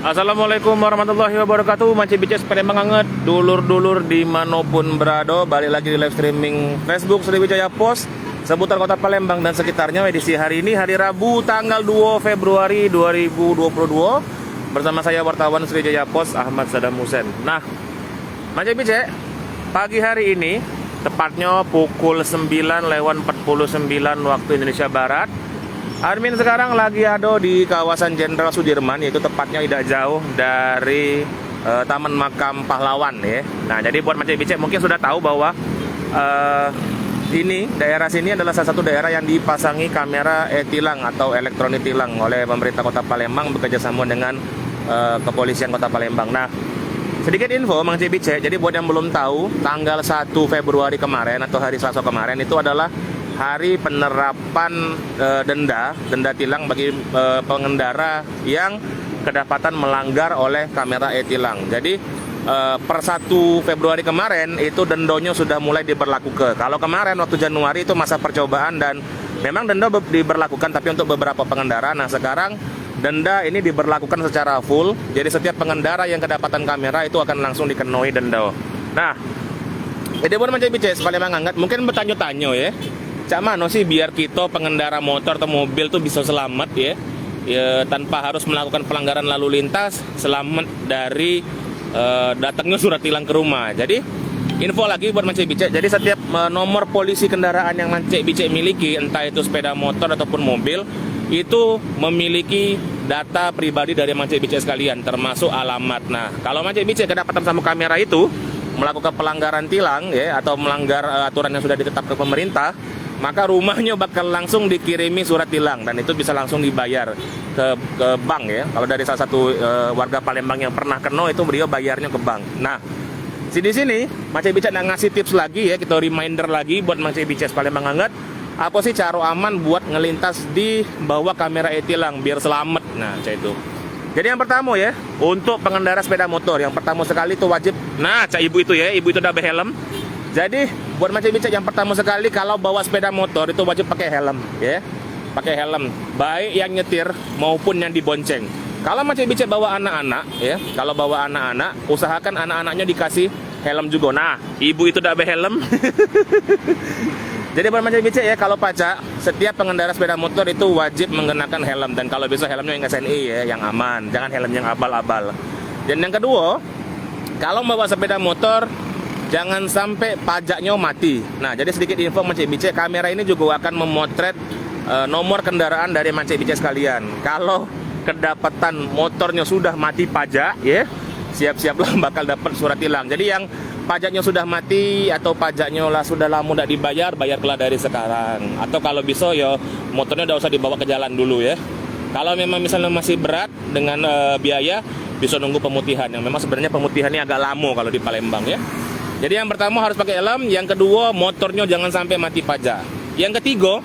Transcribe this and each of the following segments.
Assalamualaikum warahmatullahi wabarakatuh. Mancing Bices Palembang anget, dulur-dulur dimanapun berada. Balik lagi di live streaming Facebook Sriwijaya Pos seputar kota Palembang dan sekitarnya. Edisi hari ini hari Rabu tanggal 2 Februari 2022 bersama saya wartawan Sriwijaya Pos Ahmad Saddam Hussein. Nah, Mancing Bices pagi hari ini tepatnya pukul 9:49 waktu Indonesia Barat. Admin sekarang lagi ada di kawasan Jenderal Sudirman, yaitu tepatnya tidak jauh dari Taman Makam Pahlawan ya. Nah, jadi buat Mancing Bices mungkin sudah tahu bahwa ini daerah sini adalah salah satu daerah yang dipasangi kamera e-tilang atau elektronik tilang oleh pemerintah Kota Palembang bekerjasama dengan kepolisian Kota Palembang. Nah, sedikit info Mancing Bices, jadi buat yang belum tahu, tanggal 1 Februari kemarin atau hari Selasa kemarin itu adalah hari penerapan denda tilang bagi pengendara yang kedapatan melanggar oleh kamera e-tilang. Jadi per 1 Februari kemarin itu dendanya sudah mulai diberlakukan. Kalau kemarin waktu Januari itu masa percobaan dan memang denda diberlakukan tapi untuk beberapa pengendara. Nah, sekarang denda ini diberlakukan secara full. Jadi setiap pengendara yang kedapatan kamera itu akan langsung dikenai denda. Nah, jadi buat Mancing Bices Palembang anget mungkin bertanya-tanya ya, cak mana sih biar kita pengendara motor atau mobil tuh bisa selamat ya, tanpa harus melakukan pelanggaran lalu lintas, selamat dari datangnya surat tilang ke rumah. Jadi info lagi buat Mancing Bices, jadi setiap nomor polisi kendaraan yang Mancing Bices miliki, entah itu sepeda motor ataupun mobil, itu memiliki data pribadi dari Mancing Bices sekalian, termasuk alamat. Nah, kalau Mancing Bices kedapatan sama kamera itu melakukan pelanggaran tilang ya, atau melanggar aturan yang sudah ditetapkan pemerintah, maka rumahnya bakal langsung dikirimi surat tilang dan itu bisa langsung dibayar ke bank ya. Kalau dari salah satu warga Palembang yang pernah kena itu beliau bayarnya ke bank. Nah, di sini Mancing Bices nak ngasih tips lagi ya, kita reminder lagi buat Mancing Bices Palembang anget, apa sih cara aman buat ngelintas di bawah kamera e-tilang biar selamat. Nah, itu. Jadi yang pertama ya, untuk pengendara sepeda motor, yang pertama sekali itu wajib, nah cak ibu itu ya, ibu itu udah berhelm. Jadi buat Mancing Bices yang pertama sekali kalau bawa sepeda motor itu wajib pakai helm ya. Pakai helm, baik yang nyetir maupun yang dibonceng. Kalau Mancing Bices bawa anak-anak ya, kalau bawa anak-anak usahakan anak-anaknya dikasih helm juga. Nah, ibu itu udah berhelm. Jadi buat Mancing Bices ya, kalau pacak setiap pengendara sepeda motor itu wajib mengenakan helm, dan kalau bisa helmnya yang SNI ya, yang aman, jangan helm yang abal-abal. Dan yang kedua, kalau bawa sepeda motor jangan sampai pajaknya mati. Nah, jadi sedikit info Mancing Bices, kamera ini juga akan memotret nomor kendaraan dari Mancing Bices sekalian. Kalau kedapatan motornya sudah mati pajak ya, siap-siaplah bakal dapat surat tilang. Jadi yang pajaknya sudah mati atau pajaknya lah sudah lama tidak dibayar, bayar kelah dari sekarang. Atau kalau bisa ya motornya udah usah dibawa ke jalan dulu ya. Kalau memang misalnya masih berat dengan biaya, bisa nunggu pemutihan. Yang memang sebenarnya pemutihannya agak lama kalau di Palembang ya. Jadi yang pertama harus pakai helm, yang kedua motornya jangan sampai mati pajak. Yang ketiga,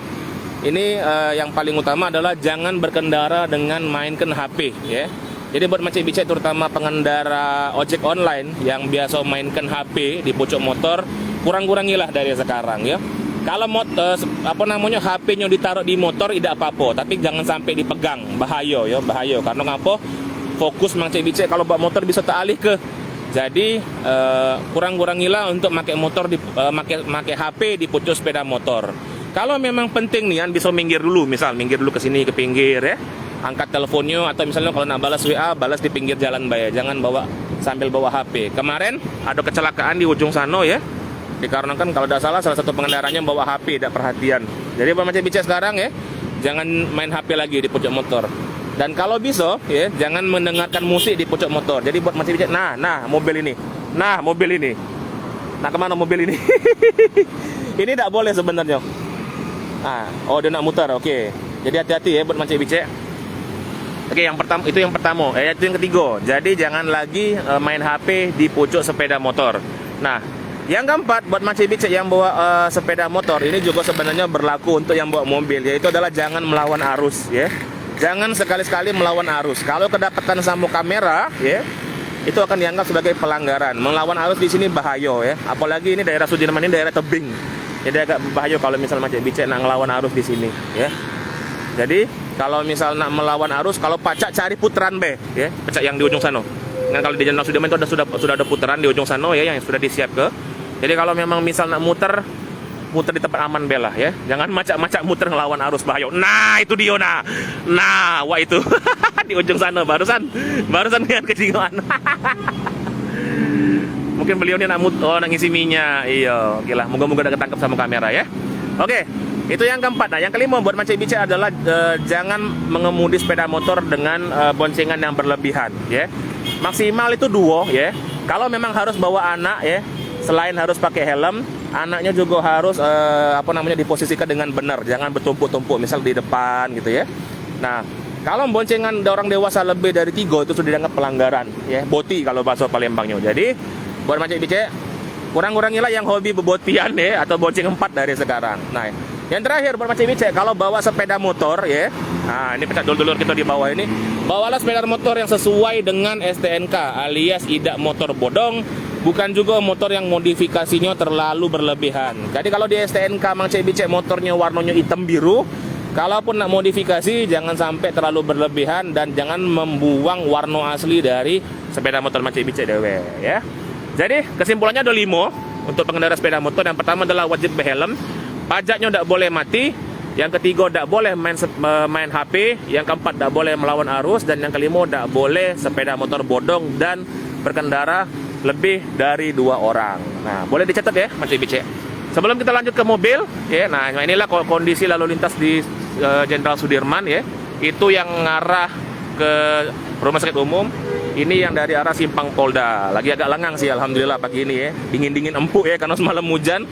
ini yang paling utama adalah jangan berkendara dengan mainkan HP ya. Jadi buat Mancing Bices terutama pengendara ojek online yang biasa mainkan HP di pucuk motor, kurang-kurangilah dari sekarang ya. Kalau HP-nya ditaruh di motor tidak apa-apa, tapi jangan sampai dipegang, bahaya ya, bahaya. Karena ngapa? Fokus Mancing Bices kalau bawa motor bisa teralih ke. Jadi kurang-kurangilah untuk pakai motor pakai HP di pucuk sepeda motor. Kalau memang penting nih, bisa minggir dulu, misal minggir dulu ke sini ke pinggir ya. Angkat teleponnya, atau misalnya kalau nak balas WA, balas di pinggir jalan bayar, jangan bawa sambil bawa HP. Kemarin ada kecelakaan di ujung sana ya, dikarenakan kalau tidak salah salah satu pengendaranya bawa HP, tidak perhatian. Jadi buat Mancing Bices sekarang ya, jangan main HP lagi di pucuk motor. Dan kalau bisa ya, jangan mendengarkan musik di pucuk motor. Jadi buat Mancing Bices, nah mobil ini, nah kemana mobil ini? Ini tidak boleh sebenarnya. Oh dia nak muter, oke. Jadi hati-hati ya buat Mancing Bices. Oke, yang pertama itu yang pertama. Itu yang ketiga. Jadi jangan lagi main HP di pucuk sepeda motor. Nah, yang keempat buat Mancing Bices yang bawa sepeda motor ini juga sebenarnya berlaku untuk yang bawa mobil, yaitu adalah jangan melawan arus ya. Jangan sekali-sekali melawan arus. Kalau kedapatan sama kamera ya, itu akan dianggap sebagai pelanggaran. Melawan arus di sini bahaya ya. Apalagi ini daerah Sudirman, ini daerah tebing. Jadi agak bahaya kalau misalnya Mancing Bices nak ngelawan arus di sini ya. Jadi Kalau misal nak melawan arus, kalau pacak cari putaran B, ya, pacak yang di ujung sana. Kan kalau di Jenderal Sudirman itu sudah ada putaran di ujung sana ya, yang sudah disiap ke. Jadi kalau memang misal nak muter di tempat aman B lah ya. Jangan macak-macak muter ngelawan arus bahaya. Nah, itu dia nah. Wah itu di ujung sana barusan lihat kejingan. Mungkin beliau ini nak ngisi minyak. Iya, oke lah. Moga-moga udah ketangkap sama kamera ya. Oke. Itu yang keempat. Nah, yang kelima buat Mancai Bicek adalah jangan mengemudi sepeda motor dengan boncengan yang berlebihan, ya. Maksimal itu 2, ya. Kalau memang harus bawa anak, ya, selain harus pakai helm, anaknya juga harus diposisikan dengan benar, jangan bertumpuk-tumpuk, misal di depan gitu ya. Nah, kalau boncengan orang dewasa lebih dari 3 itu sudah dianggap pelanggaran, ya. Boti kalau bahasa Palembangnya. Jadi, buat Mancai Bicek, kurang-kurangilah yang hobi bebotian ya, atau bonceng 4 dari sekarang. Nah, yang terakhir buat Mancai Bicek, kalau bawa sepeda motor ya, nah ini pecah dulur kita di bawah ini, bawalah sepeda motor yang sesuai dengan STNK alias tidak motor bodong, bukan juga motor yang modifikasinya terlalu berlebihan. Jadi kalau di STNK Mancai Bicek motornya warnanya hitam biru, kalaupun nak modifikasi jangan sampai terlalu berlebihan dan jangan membuang warna asli dari sepeda motor Mancai Bicek dewe ya. Jadi kesimpulannya ada 5 untuk pengendara sepeda motor. Yang pertama adalah wajib berhelm. Pajaknya tidak boleh mati. Yang ketiga tidak boleh main HP. Yang keempat tidak boleh melawan arus. Dan yang kelima tidak boleh sepeda motor bodong dan berkendara lebih dari 2 orang. Nah, boleh dicatat ya Mancai Bicek. Sebelum kita lanjut ke mobil ya, nah inilah kondisi lalu lintas di Jenderal Sudirman ya. Itu yang ngarah ke Rumah Sakit Umum. Ini yang dari arah Simpang Polda. Lagi agak lengang sih alhamdulillah pagi ini ya. Dingin-dingin empuk ya karena semalam hujan.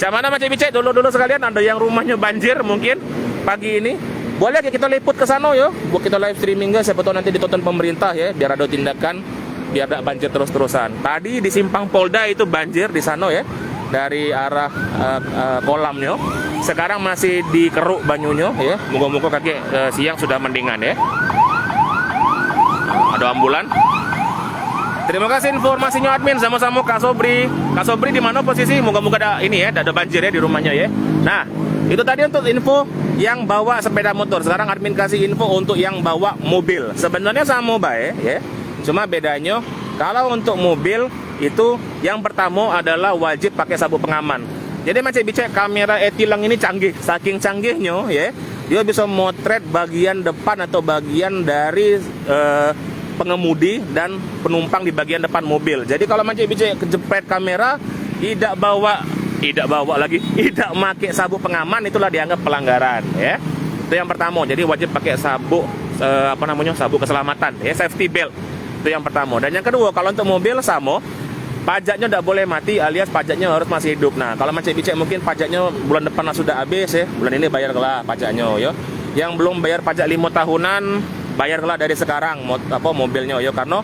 Cak mana Mancai Bicek, dulu sekalian ada yang rumahnya banjir mungkin pagi ini. Boleh kita liput ke sana yo. Buat kita live streaming guys, siapa tahu nanti ditonton pemerintah ya, biar ada tindakan biar tidak banjir terus-terusan. Tadi di Simpang Polda itu banjir di sana ya. Dari arah kolamnya. Sekarang masih dikeruk banyunya ya. Moga-moga kaki siang sudah mendingan ya. Ada ambulan. Terima kasih informasinya admin, sama-sama Kak Sobri. Kak Sobri di mana posisi? Moga-moga ada ini ya, ada banjir ya di rumahnya ya. Nah, itu tadi untuk info yang bawa sepeda motor. Sekarang admin kasih info untuk yang bawa mobil. Sebenarnya sama baik ya. Cuma bedanya kalau untuk mobil itu yang pertama adalah wajib pakai sabuk pengaman. Jadi Mancai Bicek kamera e-tilang ini canggih, saking canggihnya ya. Dia bisa motret bagian depan atau bagian dari pengemudi dan penumpang di bagian depan mobil. Jadi kalau Mancai Bicek kejepret kamera tidak pakai sabuk pengaman, itulah dianggap pelanggaran ya. Itu yang pertama. Jadi wajib pakai sabuk sabuk keselamatan ya, safety belt. Itu yang pertama. Dan yang kedua, kalau untuk mobil sama, pajaknya tidak boleh mati alias pajaknya harus masih hidup. Nah, kalau Mancai Bicek mungkin pajaknya bulan depan sudah habis ya. Bulan ini bayar lah pajaknya ya. Yang belum bayar pajak 5 tahunan, bayarlah dari sekarang mobilnya ya, karena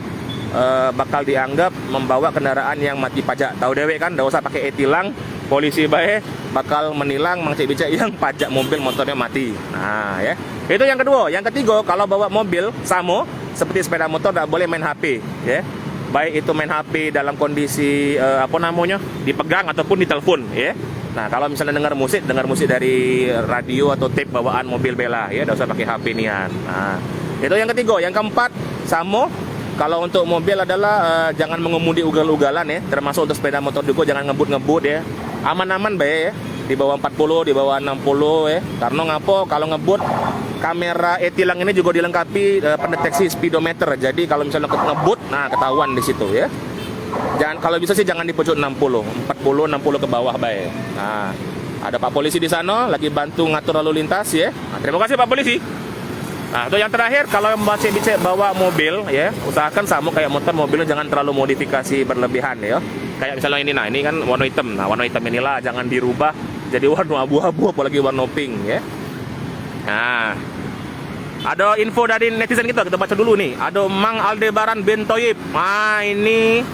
bakal dianggap membawa kendaraan yang mati pajak. Tahu dewek kan, tidak usah pakai e-tilang, polisi baik bakal menilang Mancai Bicek yang pajak mobil motornya mati. Nah ya, itu yang kedua. Yang ketiga, kalau bawa mobil sama seperti sepeda motor tidak boleh main HP ya. Baik itu main HP dalam kondisi dipegang ataupun ditelepon ya. Nah, kalau misalnya dengar musik dari radio atau tape bawaan mobil bela ya, tidak usah pakai HP nian. Nah, itu yang ketiga. Yang keempat sama, kalau untuk mobil adalah jangan mengemudi ugal-ugalan ya, termasuk untuk sepeda motor juga jangan ngebut-ngebut ya. Aman-aman baik ya, di bawah 40, di bawah 60 ya. Karena kalau ngebut, kamera e-tilang ini juga dilengkapi pendeteksi speedometer. Jadi kalau misalnya ngebut, nah ketahuan di situ ya. Kalau bisa sih jangan di pojok 60 ke bawah baik. Nah, ada Pak Polisi di sana lagi bantu ngatur lalu lintas ya. Nah, terima kasih Pak Polisi. Nah, itu yang terakhir, kalau Mancai Bicek bawa mobil ya, usahakan sama kayak motor, mobilnya jangan terlalu modifikasi berlebihan ya. Kayak misalnya ini, nah ini kan warna hitam. Nah, warna hitam inilah jangan dirubah jadi warna abu-abu apalagi warna pink ya. Nah, ada info dari netizen kita baca dulu nih. Ada Mang Aldebaran bin Toyib. Nah, ini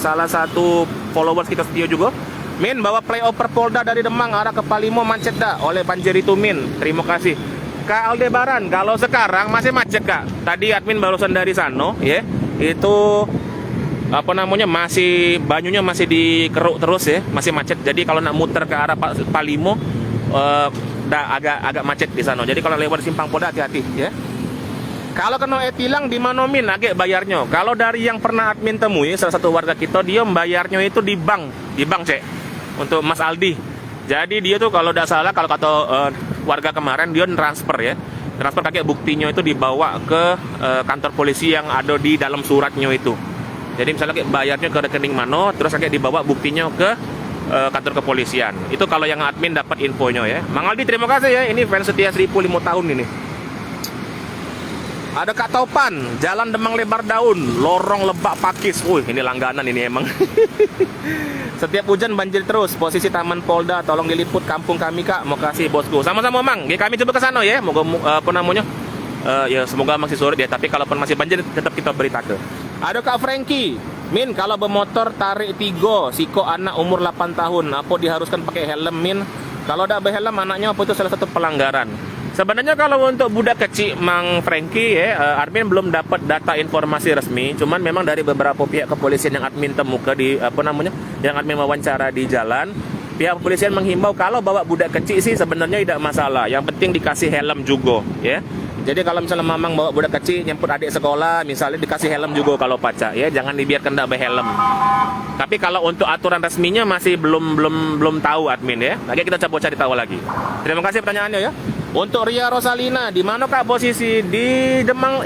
salah satu followers kita setia juga. Min, bawa flyover Polda dari Demang arah ke Palimo macet dah oleh banjir itu Min. Terima kasih. Kak Aldebaran, kalau sekarang masih macet Kak. Tadi admin barusan dari sana ya. Itu masih banyunya masih dikeruk terus ya, masih macet. Jadi kalau nak muter ke arah Palimo agak macet di sana. Jadi kalau lewat simpang Polda hati-hati ya. Kalau kena tilang di mana min agak bayarnya. Kalau dari yang pernah admin temui salah satu warga kita, dia bayarnya itu di bank cek untuk Mas Aldi. Jadi dia tuh kalau tidak salah, kalau kata warga kemarin, dia transfer ya. Transfer pakai buktinya itu dibawa ke kantor polisi yang ada di dalam suratnya itu. Jadi misalnya kayak bayarnya ke rekening mana, terus kayak dibawa buktinya ke kantor kepolisian. Itu kalau yang admin dapat infonya ya. Mang Aldi terima kasih ya. Ini fans setia 1005 tahun ini. Ada Kak Topan, Jalan Demang Lebar Daun, Lorong Lebak Pakis. Ini langganan ini emang. Setiap hujan banjir terus. Posisi Taman Polda, tolong diliput kampung kami Kak. Mau kasih bosku. Sama-sama Mang. Kami coba ke sana ya. Moga apa namanya? Ya semoga masih sore ya. Tapi kalaupun masih banjir tetap kita beritakan. Ada Kak Frankie. Min, kalau bermotor tarik 3, siko anak umur 8 tahun, apa diharuskan pakai helm Min? Kalau tidak berhelm anaknya apa itu salah satu pelanggaran? Sebenarnya kalau untuk budak kecil Mang Frankie ya, admin belum dapat data informasi resmi. Cuman memang dari beberapa pihak kepolisian yang admin temukan di yang admin wawancara di jalan, pihak kepolisian menghimbau kalau bawa budak kecil sih sebenarnya tidak masalah. Yang penting dikasih helm juga ya. Jadi kalau misalnya mamang bawa budak kecil nyemput adik sekolah, misalnya dikasih helm juga kalau pacak ya, jangan dibiarkan tidak berhelm. Tapi kalau untuk aturan resminya masih belum tahu admin ya. Lagi kita coba cari tahu lagi. Terima kasih pertanyaannya ya. Untuk Ria Rosalina, di mana Kak posisi di Demang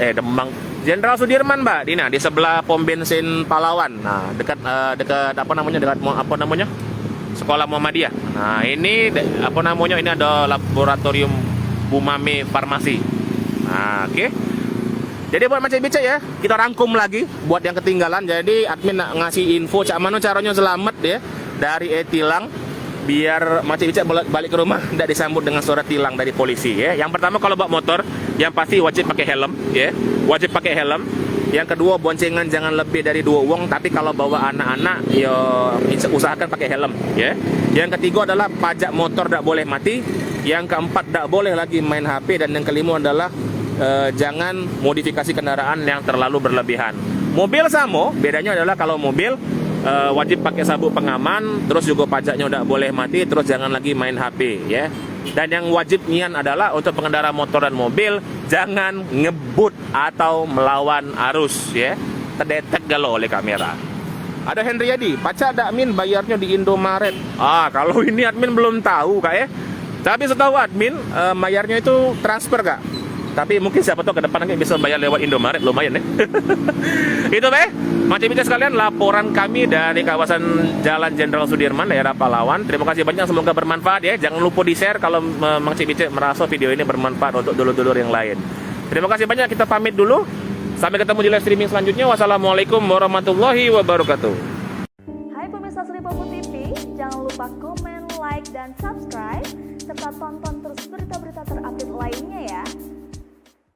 Jenderal Sudirman Mbak Dina, di sebelah pom bensin Pahlawan. Nah, dekat Sekolah Muhammadiyah. Nah, ini ini ada laboratorium Bumame Farmasi. Nah, oke. Jadi buat macam bicara ya, kita rangkum lagi buat yang ketinggalan. Jadi admin nak ngasih info cak mana caranya selamat ya dari tilang, biar macam bicara balik ke rumah tidak disambut dengan surat tilang dari polisi ya. Yang pertama kalau bawa motor, yang pasti wajib pakai helm ya. Wajib pakai helm. Yang kedua boncengan jangan lebih dari 2 uang, tapi kalau bawa anak-anak ya usahakan pakai helm ya. Yang ketiga adalah pajak motor tidak boleh mati. Yang keempat tidak boleh lagi main HP, dan yang kelima adalah jangan modifikasi kendaraan yang terlalu berlebihan. Mobil sama, bedanya adalah kalau mobil wajib pakai sabuk pengaman, terus juga pajaknya udah boleh mati, terus jangan lagi main HP ya. Dan yang wajib nian adalah untuk pengendara motor dan mobil jangan ngebut atau melawan arus ya. Terdetek galau oleh kamera. Ada Hendriyadi, pacak admin bayarnya di Indomaret. Kalau ini admin belum tahu Kak ya. Tapi setahu admin bayarnya itu transfer Kak. Tapi mungkin siapa tahu ke depan nanti bisa bayar lewat Indomaret, lumayan ya. Itu macam itu sekalian laporan kami dari kawasan Jalan Jenderal Sudirman, daerah Pahlawan. Terima kasih banyak, semoga bermanfaat ya. Jangan lupa di-share kalau Mang Cik merasa video ini bermanfaat untuk dulur-dulur yang lain. Terima kasih banyak, kita pamit dulu. Sampai ketemu di live streaming selanjutnya. Wassalamualaikum warahmatullahi wabarakatuh. Hai pemirsa 1005 TV, jangan lupa komen, like, dan subscribe, serta tonton terus berita-berita terupdate lainnya ya.